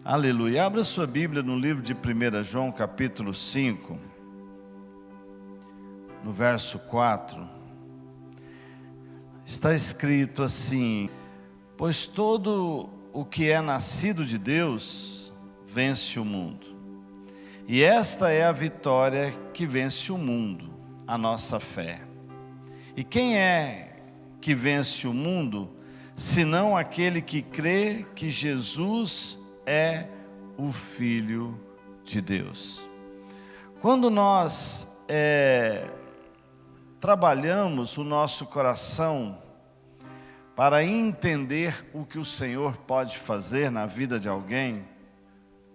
Aleluia. Abra sua Bíblia no livro de 1 João, capítulo 5, no verso 4. Está escrito assim: pois todo o que é nascido de Deus vence o mundo. E esta é a vitória que vence o mundo, a nossa fé. E quem é que vence o mundo, senão aquele que crê que Jesus é o Filho de Deus? Quando nós trabalhamos o nosso coração para entender o que o Senhor pode fazer na vida de alguém,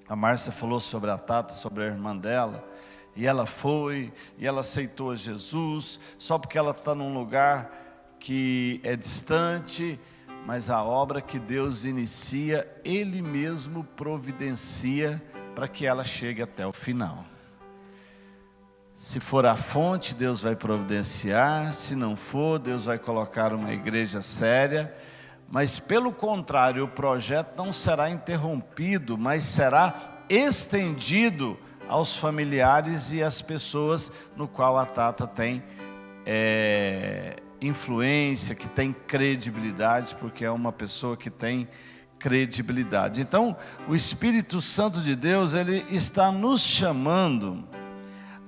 a Márcia falou sobre a Tata, sobre a irmã dela, e ela foi, e ela aceitou a Jesus, só porque ela está num lugar que é distante, mas a obra que Deus inicia, Ele mesmo providencia para que ela chegue até o final. Se for a fonte, Deus vai providenciar; se não for, Deus vai colocar uma igreja séria. Mas pelo contrário, o projeto não será interrompido, mas será estendido aos familiares e às pessoas no qual a Tata tem influência, que tem credibilidade, porque é uma pessoa que tem credibilidade. Então, o Espírito Santo de Deus, Ele está nos chamando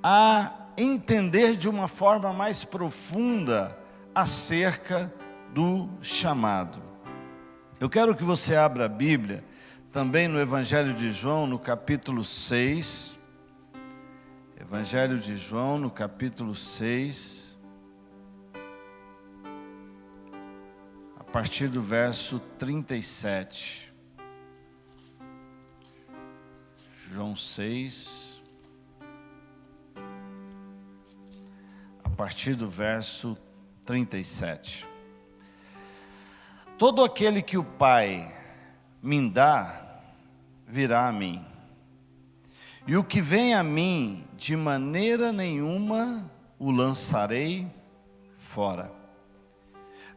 a entender de uma forma mais profunda acerca do chamado. Eu quero que você abra a Bíblia também no Evangelho de João, no capítulo 6. Evangelho de João, no capítulo 6, a partir do verso 37. João 6, a partir do verso 37. Todo aquele que o Pai me dá, virá a mim. E o que vem a mim, de maneira nenhuma o lançarei fora.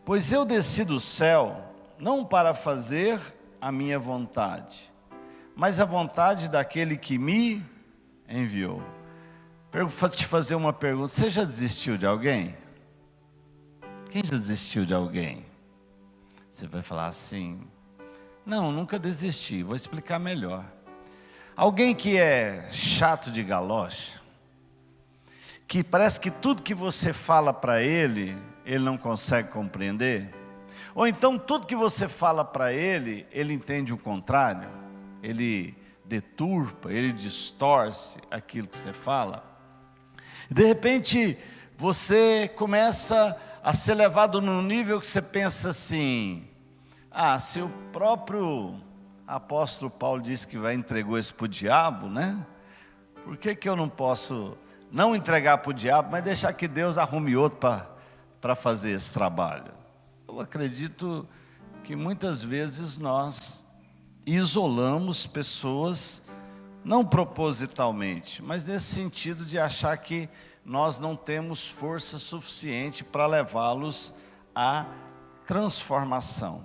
Pois eu desci do céu, não para fazer a minha vontade, mas a vontade daquele que me enviou. Vou te fazer uma pergunta: você já desistiu de alguém? Quem já desistiu de alguém? Você vai falar assim: não, nunca desisti. Vou explicar melhor. Alguém que é chato de galocha, que parece que tudo que você fala para ele, ele não consegue compreender. Ou então tudo que você fala para ele, ele entende o contrário. Ele deturpa, ele distorce aquilo que você fala. De repente, você começa a ser levado num nível que você pensa assim: se o próprio apóstolo Paulo disse que entregou isso para o diabo, né? Por que eu não posso não entregar para o diabo, mas deixar que Deus arrume outro para fazer esse trabalho? Eu acredito que muitas vezes nós isolamos pessoas, não propositalmente, mas nesse sentido de achar que nós não temos força suficiente para levá-los à transformação.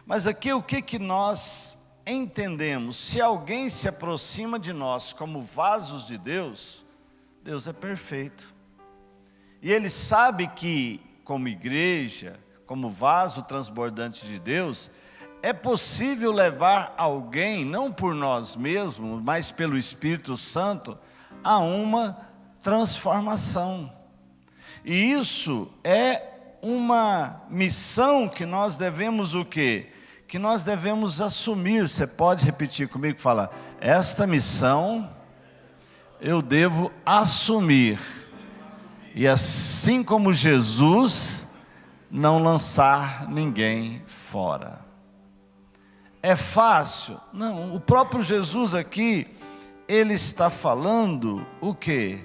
Mas aqui o que nós entendemos? Se alguém se aproxima de nós como vasos de Deus, Deus é perfeito. E Ele sabe que, como igreja, como vaso transbordante de Deus, é possível levar alguém, não por nós mesmos, mas pelo Espírito Santo, a uma transformação. E isso é uma missão que nós devemos o quê? Que nós devemos assumir. Você pode repetir comigo? Fala: esta missão eu devo assumir. E assim como Jesus, não lançar ninguém fora. É fácil? Não. O próprio Jesus aqui, Ele está falando o quê?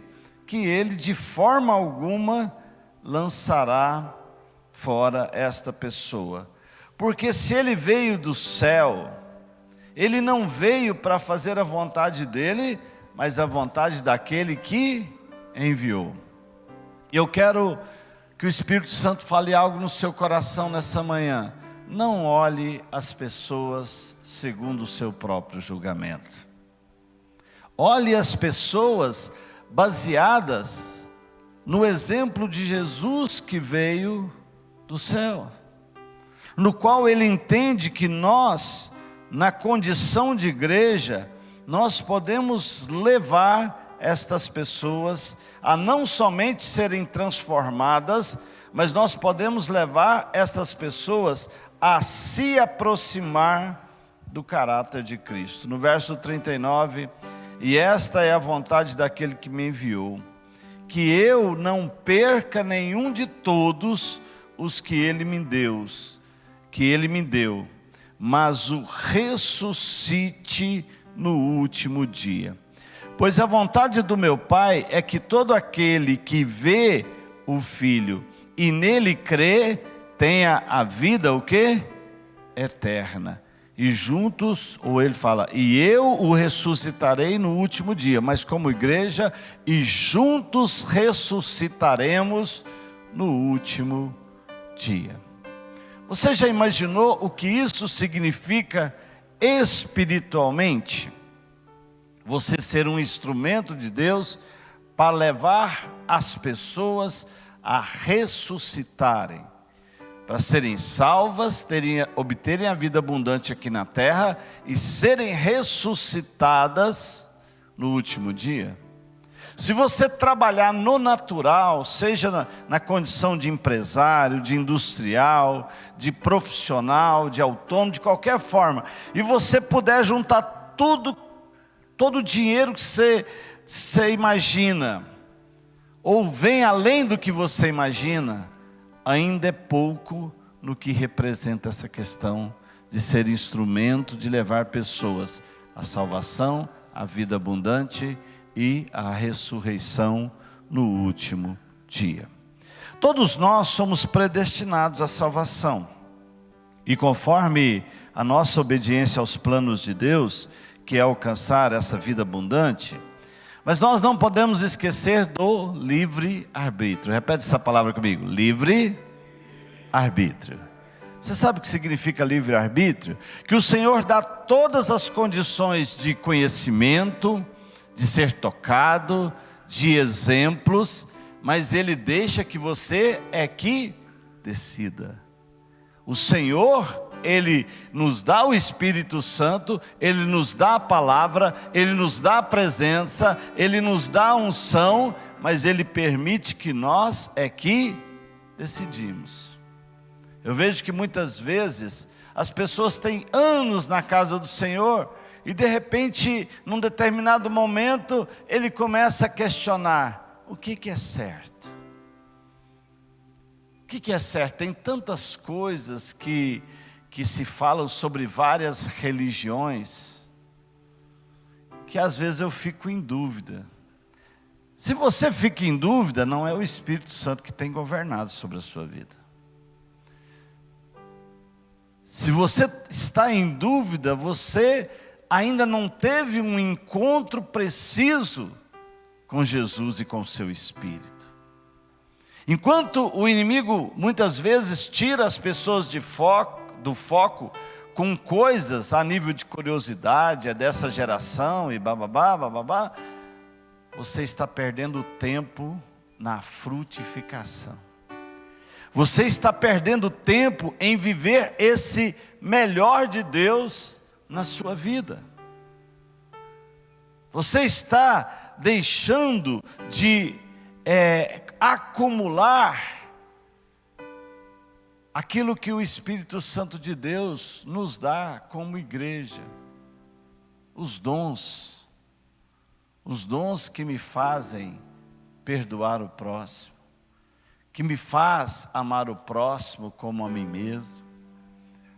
Que Ele de forma alguma lançará fora esta pessoa. Porque se Ele veio do céu, Ele não veio para fazer a vontade dEle, mas a vontade daquele que enviou. Eu quero que o Espírito Santo fale algo no seu coração nessa manhã. não olhe as pessoas segundo o seu próprio julgamento. Olhe as pessoas baseadas no exemplo de Jesus que veio do céu, no qual ele entende que nós, na condição de igreja, nós podemos levar estas pessoas a não somente serem transformadas, mas nós podemos levar estas pessoas a se aproximar do caráter de Cristo. No verso 39, e esta é a vontade daquele que me enviou, que eu não perca nenhum de todos os que ele me deu, mas o ressuscite no último dia. Pois a vontade do meu Pai é que todo aquele que vê o Filho e nele crê, tenha a vida o quê? Eterna. E juntos, ou ele fala, e eu o ressuscitarei no último dia, mas como igreja, e juntos ressuscitaremos no último dia. Você já imaginou o que isso significa espiritualmente? Você ser um instrumento de Deus para levar as pessoas a ressuscitarem, para serem salvas, obterem a vida abundante aqui na terra e serem ressuscitadas no último dia. Se você trabalhar no natural, seja na condição de empresário, de industrial, de profissional, de autônomo, de qualquer forma, e você puder juntar todo o dinheiro que você imagina, ou vem além do que você imagina, ainda é pouco no que representa essa questão de ser instrumento de levar pessoas à salvação, à vida abundante e à ressurreição no último dia. Todos nós somos predestinados à salvação, e conforme a nossa obediência aos planos de Deus, que é alcançar essa vida abundante, mas nós não podemos esquecer do livre-arbítrio. Repete essa palavra comigo: livre-arbítrio. Você sabe o que significa livre-arbítrio? Que o Senhor dá todas as condições de conhecimento, de ser tocado, de exemplos, mas Ele deixa que você que decida. O Senhor, Ele nos dá o Espírito Santo, Ele nos dá a palavra, Ele nos dá a presença, Ele nos dá a unção, mas Ele permite que nós que decidimos. Eu vejo que muitas vezes as pessoas têm anos na casa do Senhor e de repente, num determinado momento, ele começa a questionar: o que é certo? O que é certo? Tem tantas coisas que se falam sobre várias religiões, que às vezes eu fico em dúvida. Se você fica em dúvida, não é o Espírito Santo que tem governado sobre a sua vida. Se você está em dúvida, você ainda não teve um encontro preciso com Jesus e com o seu Espírito. Enquanto o inimigo muitas vezes tira as pessoas do foco com coisas a nível de curiosidade, é dessa geração e bababá, você está perdendo tempo na frutificação. Você está perdendo tempo em viver esse melhor de Deus na sua vida. Você está deixando de acumular aquilo que o Espírito Santo de Deus nos dá como igreja. Os dons que me fazem perdoar o próximo, que me faz amar o próximo como a mim mesmo.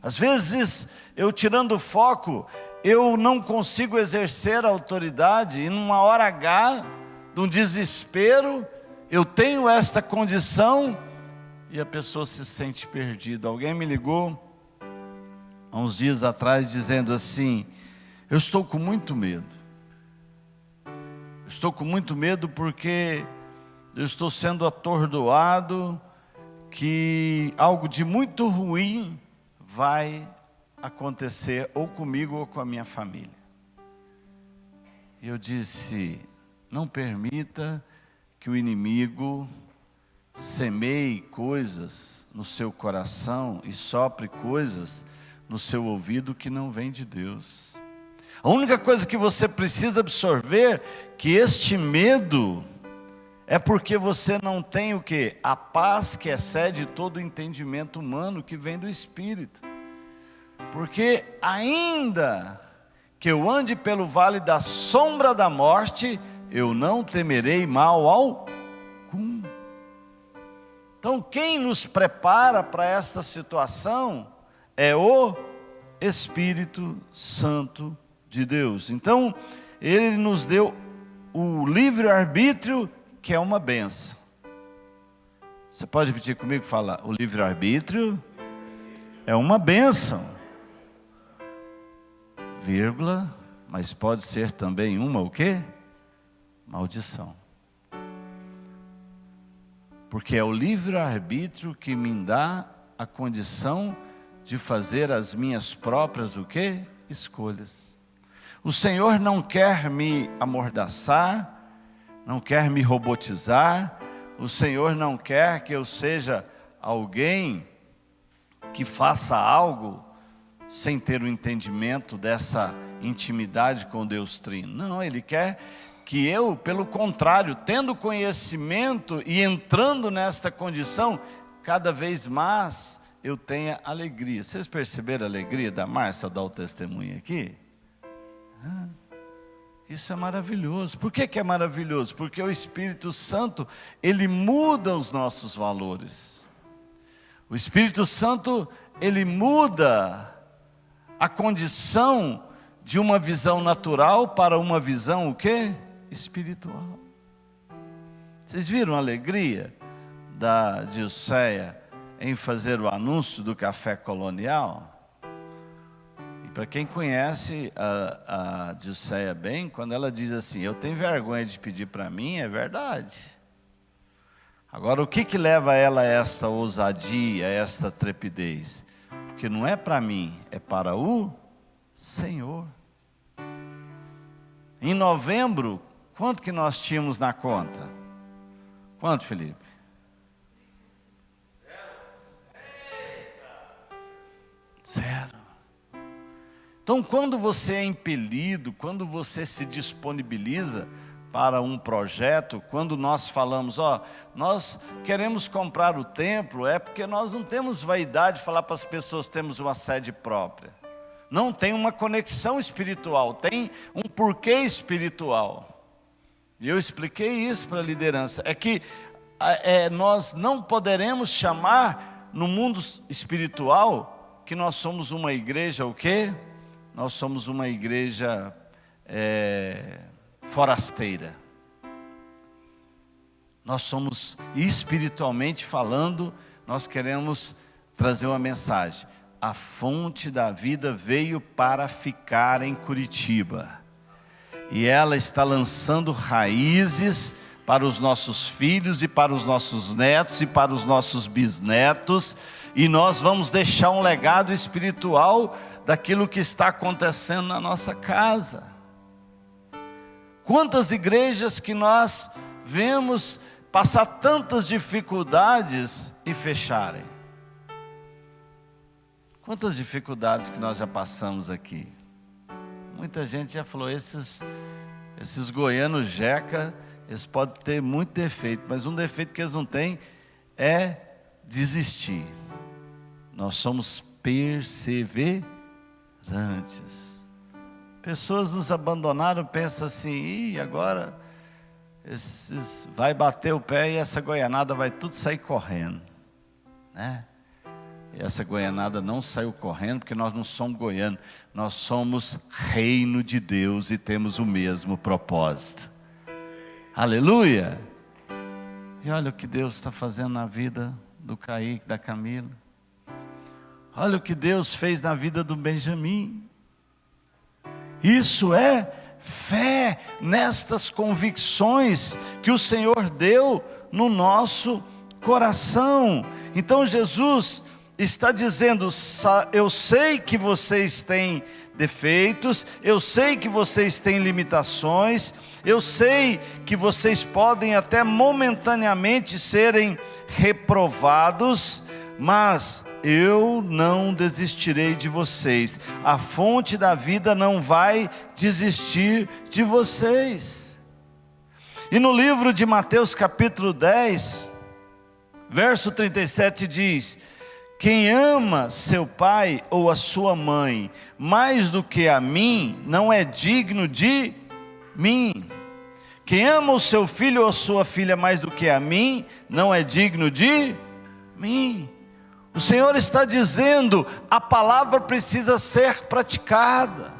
Às vezes, eu tirando o foco, eu não consigo exercer a autoridade, e numa hora H, de um desespero, eu tenho esta condição, e a pessoa se sente perdida. Alguém me ligou, há uns dias atrás, dizendo assim: eu estou com muito medo. Estou com muito medo porque eu estou sendo atordoado, que algo de muito ruim vai acontecer ou comigo ou com a minha família. E eu disse: não permita que o inimigo semeie coisas no seu coração e sopre coisas no seu ouvido que não vem de Deus. A única coisa que você precisa absorver, que este medo é porque você não tem o quê? A paz que excede todo o entendimento humano que vem do Espírito. Porque ainda que eu ande pelo vale da sombra da morte, eu não temerei mal algum. Então quem nos prepara para esta situação é o Espírito Santo de Deus. Então Ele nos deu o livre-arbítrio, que é uma bênção. Você pode repetir comigo? Falar: o livre-arbítrio é uma bênção, vírgula, mas pode ser também uma o quê? Maldição. Porque é o livre-arbítrio que me dá a condição de fazer as minhas próprias o quê? Escolhas. O Senhor não quer me amordaçar, não quer me robotizar. O Senhor não quer que eu seja alguém que faça algo sem ter o entendimento dessa intimidade com Deus Trino. Não, Ele quer que eu, pelo contrário, tendo conhecimento e entrando nesta condição, cada vez mais eu tenha alegria. Vocês perceberam a alegria da Márcia ao dar o testemunho aqui? Isso é maravilhoso. Por que é maravilhoso? Porque o Espírito Santo, Ele muda os nossos valores. O Espírito Santo, Ele muda a condição de uma visão natural para uma visão o quê? Espiritual. Vocês viram a alegria da Dilceia em fazer o anúncio do café colonial? E para quem conhece a Dilceia bem, quando ela diz assim: eu tenho vergonha de pedir para mim, é verdade. Agora, o que leva ela a esta ousadia, a esta trepidez? Porque não é para mim, é para o Senhor. Em novembro, quanto que nós tínhamos na conta? Quanto, Felipe? Zero. Então, quando você é impelido, quando você se disponibiliza para um projeto, quando nós falamos: nós queremos comprar o templo, é porque nós não temos vaidade de falar para as pessoas: temos uma sede própria. Não, tem uma conexão espiritual, tem um porquê espiritual. E eu expliquei isso para a liderança, é que nós não poderemos chamar no mundo espiritual que nós somos uma igreja o quê? Nós somos uma igreja forasteira. Nós somos, espiritualmente falando, nós queremos trazer uma mensagem: a fonte da vida veio para ficar em Curitiba, e ela está lançando raízes para os nossos filhos e para os nossos netos e para os nossos bisnetos, e nós vamos deixar um legado espiritual daquilo que está acontecendo na nossa casa. Quantas igrejas que nós vemos passar tantas dificuldades e fecharem? Quantas dificuldades que nós já passamos aqui? Muita gente já falou: esses goianos jeca, eles podem ter muito defeito, mas um defeito que eles não têm é desistir. Nós somos perseverantes. Pessoas nos abandonaram, pensam assim: agora vai bater o pé e essa goianada vai tudo sair correndo, né? E essa goianada não saiu correndo, porque nós não somos goianos, nós somos reino de Deus e temos o mesmo propósito. Aleluia! E olha o que Deus está fazendo na vida do Kaique, da Camila. Olha o que Deus fez na vida do Benjamin. Isso é fé nestas convicções que o Senhor deu no nosso coração. Então Jesus, está dizendo: eu sei que vocês têm defeitos, eu sei que vocês têm limitações, eu sei que vocês podem até momentaneamente serem reprovados, mas eu não desistirei de vocês. A fonte da vida não vai desistir de vocês. E no livro de Mateus capítulo 10, verso 37 diz: quem ama seu pai ou a sua mãe mais do que a mim, não é digno de mim. Quem ama o seu filho ou a sua filha mais do que a mim, não é digno de mim. O Senhor está dizendo: a palavra precisa ser praticada.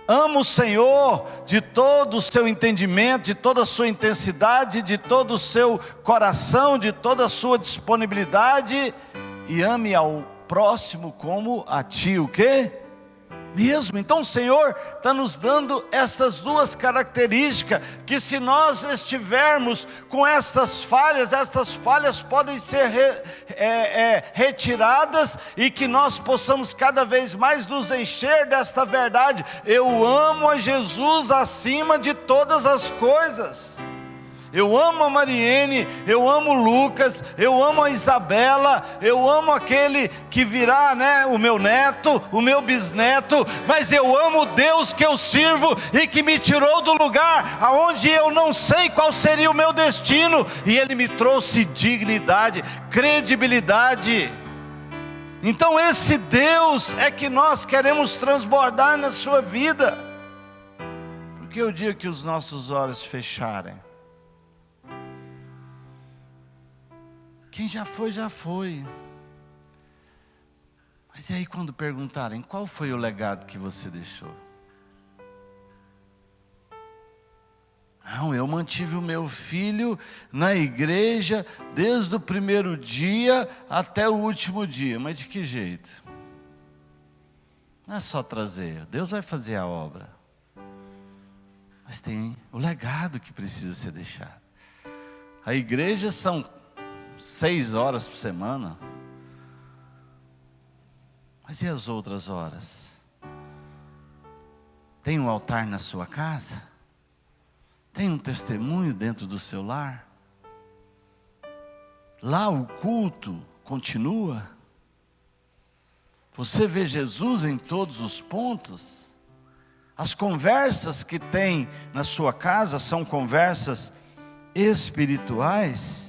Ama o Senhor de todo o seu entendimento, de toda a sua intensidade, de todo o seu coração, de toda a sua disponibilidade, e ame ao próximo como a ti, o quê? Mesmo. Então o Senhor está nos dando estas duas características, que se nós estivermos com estas falhas podem ser retiradas, e que nós possamos cada vez mais nos encher desta verdade: eu amo a Jesus acima de todas as coisas. Eu amo a Mariene, eu amo o Lucas, eu amo a Isabela, eu amo aquele que virá, o meu neto, o meu bisneto, mas eu amo o Deus que eu sirvo e que me tirou do lugar aonde eu não sei qual seria o meu destino, e Ele me trouxe dignidade, credibilidade. Então esse Deus é que nós queremos transbordar na sua vida, porque o dia que os nossos olhos fecharem, quem já foi, já foi. Mas e aí quando perguntarem: qual foi o legado que você deixou? Não, eu mantive o meu filho na igreja desde o primeiro dia até o último dia. Mas de que jeito? Não é só trazer, Deus vai fazer a obra. Mas tem o legado que precisa ser deixado. A igreja são 6 horas por semana. Mas e as outras horas? Tem um altar na sua casa? Tem um testemunho dentro do seu lar? Lá o culto continua? Você vê Jesus em todos os pontos? As conversas que tem na sua casa são conversas espirituais?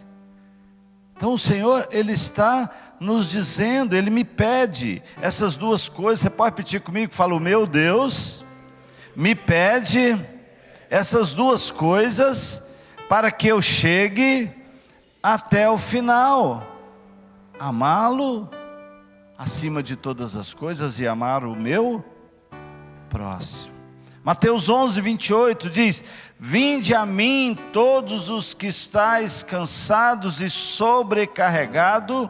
Então o Senhor, Ele está nos dizendo, Ele me pede essas duas coisas. Você pode repetir comigo? Fala: o meu Deus me pede essas duas coisas para que eu chegue até o final: amá-lo acima de todas as coisas e amar o meu próximo. Mateus 11, 28 diz: vinde a mim todos os que estáis cansados e sobrecarregados,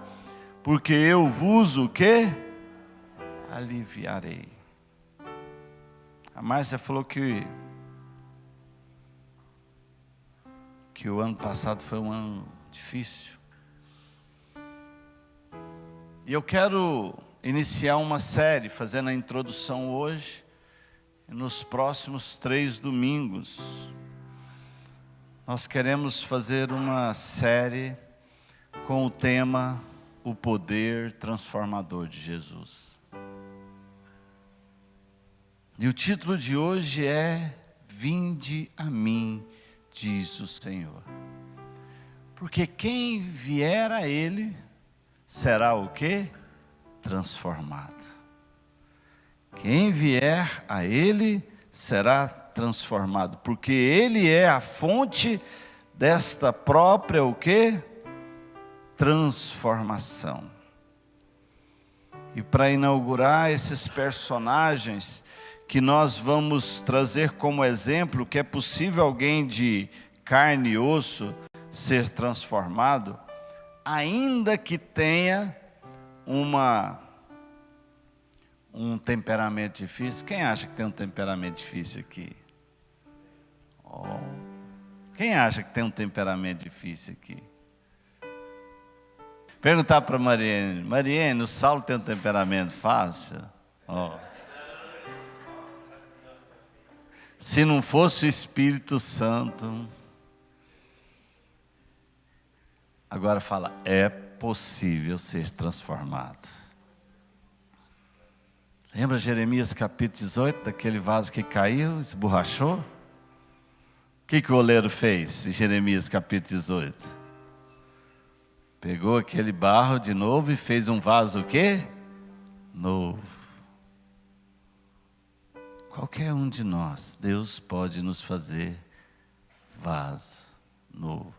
porque eu vos o quê? Aliviarei. A Márcia falou que o ano passado foi um ano difícil. E eu quero iniciar uma série, fazendo a introdução hoje. Nos próximos 3 domingos, nós queremos fazer uma série com o tema: o poder transformador de Jesus. E o título de hoje é: vinde a mim, diz o Senhor. Porque quem vier a Ele será o quê? Transformado. Quem vier a Ele será transformado, porque Ele é a fonte desta própria o quê? Transformação. E para inaugurar esses personagens que nós vamos trazer como exemplo, que é possível alguém de carne e osso ser transformado, ainda que tenha um temperamento difícil. Quem acha que tem um temperamento difícil aqui? Quem acha que tem um temperamento difícil aqui? Perguntar para Mariene: Mariene, o Saulo tem um temperamento fácil? Oh. Se não fosse o Espírito Santo. Agora fala: é possível ser transformado. Lembra Jeremias capítulo 18, daquele vaso que caiu, esborrachou? O que o oleiro fez em Jeremias capítulo 18? Pegou aquele barro de novo e fez um vaso o quê? Novo. Qualquer um de nós, Deus pode nos fazer vaso novo.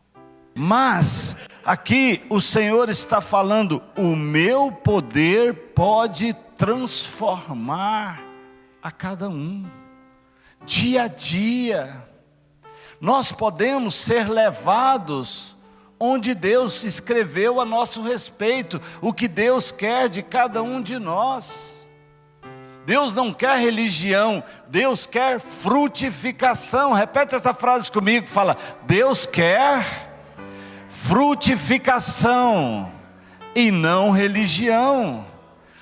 Mas, aqui o Senhor está falando: o meu poder pode transformar a cada um, dia a dia. Nós podemos ser levados onde Deus escreveu a nosso respeito, o que Deus quer de cada um de nós. Deus não quer religião, Deus quer frutificação. Repete essa frase comigo, fala: Deus quer frutificação e não religião.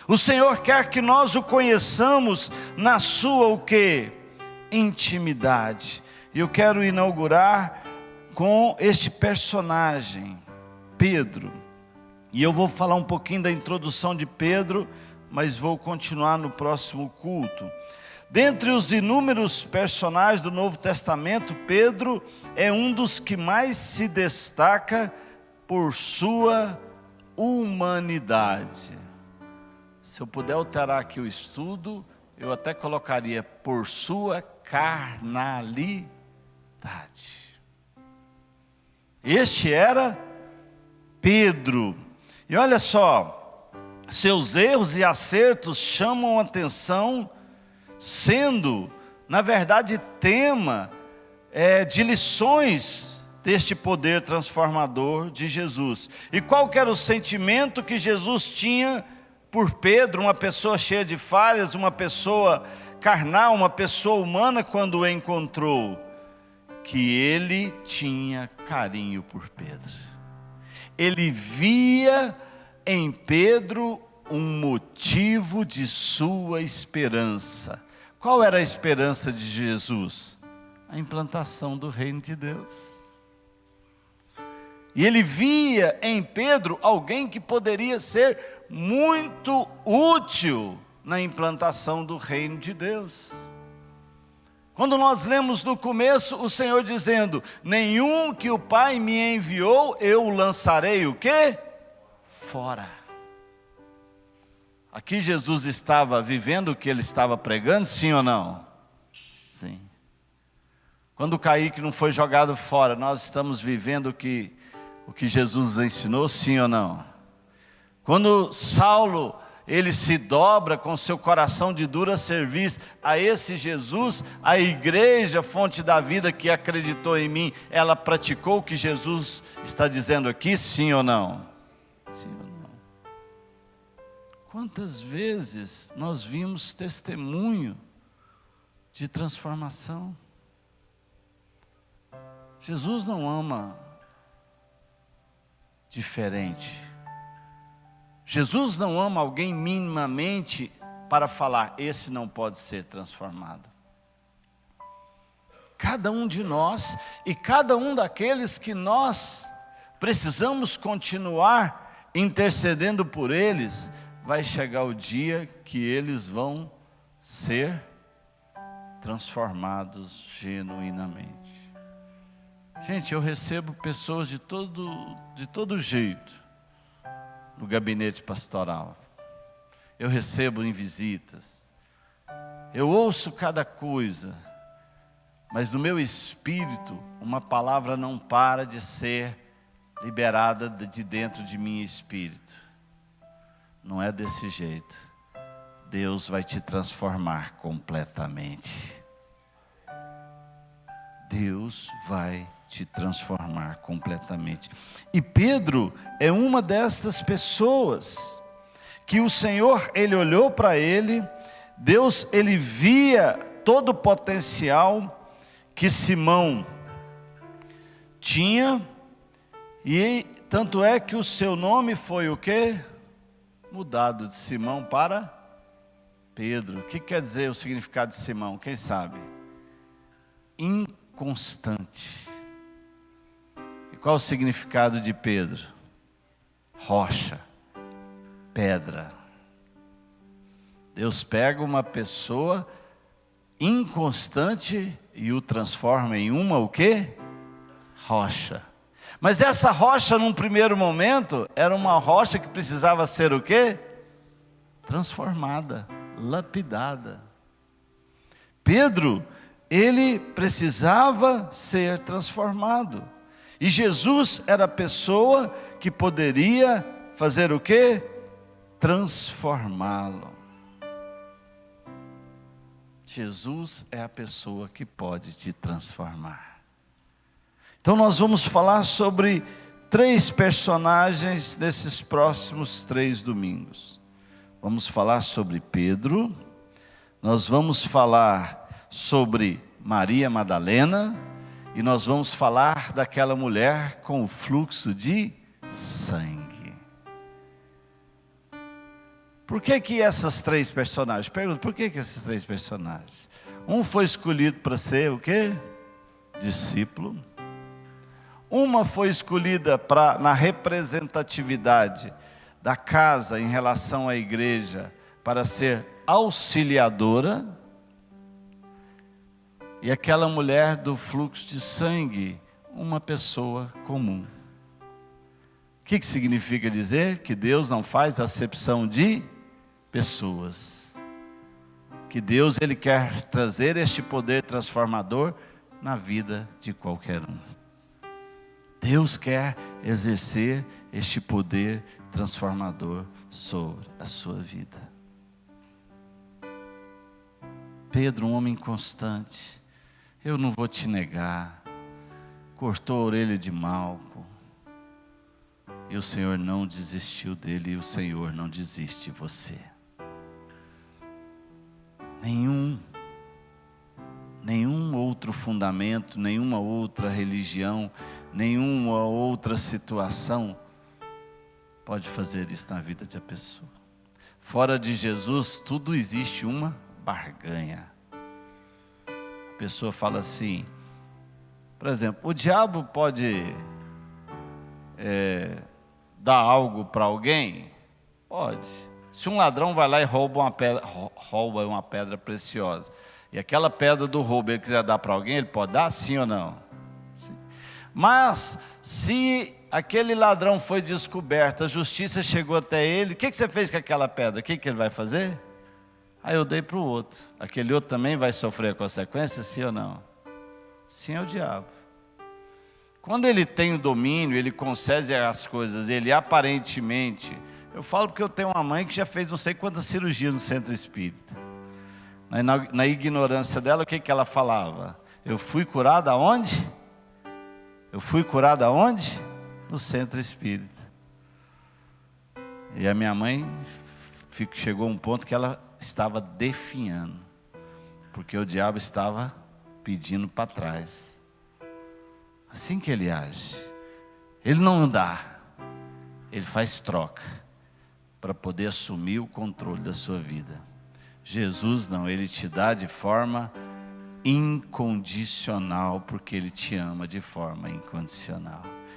O Senhor quer que nós o conheçamos na sua o quê? Intimidade. E eu quero inaugurar com este personagem, Pedro. E eu vou falar um pouquinho da introdução de Pedro, mas vou continuar no próximo culto. Dentre os inúmeros personagens do Novo Testamento, Pedro é um dos que mais se destaca por sua humanidade. Se eu puder alterar aqui o estudo, eu até colocaria por sua carnalidade. Este era Pedro. E olha só, seus erros e acertos chamam a atenção, sendo, na verdade, tema de lições deste poder transformador de Jesus. E qual que era o sentimento que Jesus tinha por Pedro, uma pessoa cheia de falhas, uma pessoa carnal, uma pessoa humana, quando o encontrou? Que ele tinha carinho por Pedro. Ele via em Pedro um motivo de sua esperança. Qual era a esperança de Jesus? A implantação do reino de Deus. E ele via em Pedro alguém que poderia ser muito útil na implantação do reino de Deus. Quando nós lemos no começo o Senhor dizendo: nenhum que o Pai me enviou, eu o lançarei o quê? Fora. Aqui Jesus estava vivendo o que ele estava pregando, sim ou não? Sim. Quando o Kaique não foi jogado fora, nós estamos vivendo o que Jesus ensinou, sim ou não? Quando Saulo, ele se dobra com seu coração de dura serviço a esse Jesus, a igreja, fonte da vida que acreditou em mim, ela praticou o que Jesus está dizendo aqui, sim ou não? Sim ou não? Quantas vezes nós vimos testemunho de transformação? Jesus não ama diferente. Jesus não ama alguém minimamente para falar: esse não pode ser transformado. Cada um de nós e cada um daqueles que nós precisamos continuar intercedendo por eles, vai chegar o dia que eles vão ser transformados genuinamente. Gente, eu recebo pessoas de todo jeito no gabinete pastoral. Eu recebo em visitas. Eu ouço cada coisa, mas no meu espírito uma palavra não para de ser liberada de dentro de mim espírito. Não é desse jeito. Deus vai te transformar completamente. Deus vai te transformar completamente. E Pedro é uma destas pessoas que o Senhor, ele olhou para ele, Deus, ele via todo o potencial que Simão tinha, e Tanto é que o seu nome foi o quê? Mudado de Simão para Pedro. O que quer dizer o significado de Simão? Quem sabe? Inconstante. E qual o significado de Pedro? Rocha, pedra. Deus pega uma pessoa inconstante e o transforma em uma o quê? Rocha. Mas essa rocha, num primeiro momento, era uma rocha que precisava ser o quê? Transformada, lapidada. Pedro, ele precisava ser transformado. E Jesus era a pessoa que poderia fazer o quê? Transformá-lo. Jesus é a pessoa que pode te transformar. Então nós vamos falar sobre 3 personagens nesses próximos 3 domingos. Vamos falar sobre Pedro, nós vamos falar sobre Maria Madalena e nós vamos falar daquela mulher com o fluxo de sangue. Por que essas 3 personagens? Pergunto, por que esses 3 personagens? Um foi escolhido para ser o quê? Discípulo. Uma foi escolhida na representatividade da casa em relação à igreja, para ser auxiliadora. E aquela mulher do fluxo de sangue, uma pessoa comum. O que significa dizer? Que Deus não faz acepção de pessoas. Que Deus, Ele quer trazer este poder transformador na vida de qualquer um. Deus quer exercer este poder transformador sobre a sua vida. Pedro, um homem constante, eu não vou te negar, cortou a orelha de Malco, e o Senhor não desistiu dele, e o Senhor não desiste de você. Nenhum outro fundamento, nenhuma outra religião, nenhuma outra situação pode fazer isso na vida de uma pessoa. Fora de Jesus, tudo existe uma barganha. A pessoa fala assim, por exemplo, o diabo pode dar algo para alguém? Pode. Se um ladrão vai lá e rouba uma pedra preciosa, e aquela pedra do roubo ele quiser dar para alguém, ele pode dar, sim ou não? Sim. Mas, se aquele ladrão foi descoberto, a justiça chegou até ele, o que você fez com aquela pedra? O que ele vai fazer? Aí eu dei para o outro. Aquele outro também vai sofrer a consequência, sim ou não? Sim, é o diabo. Quando ele tem o domínio, ele concede as coisas, ele aparentemente... Eu falo porque eu tenho uma mãe que já fez não sei quantas cirurgias no centro espírita. Na ignorância dela, o que ela falava? Eu fui curado aonde? Eu fui curado aonde? No centro espírita. E a minha mãe chegou a um ponto que ela estava definhando, porque o diabo estava pedindo para trás. Assim que ele age. Ele não dá, ele faz troca para poder assumir o controle da sua vida. Jesus não, Ele te dá de forma incondicional, porque Ele te ama de forma incondicional.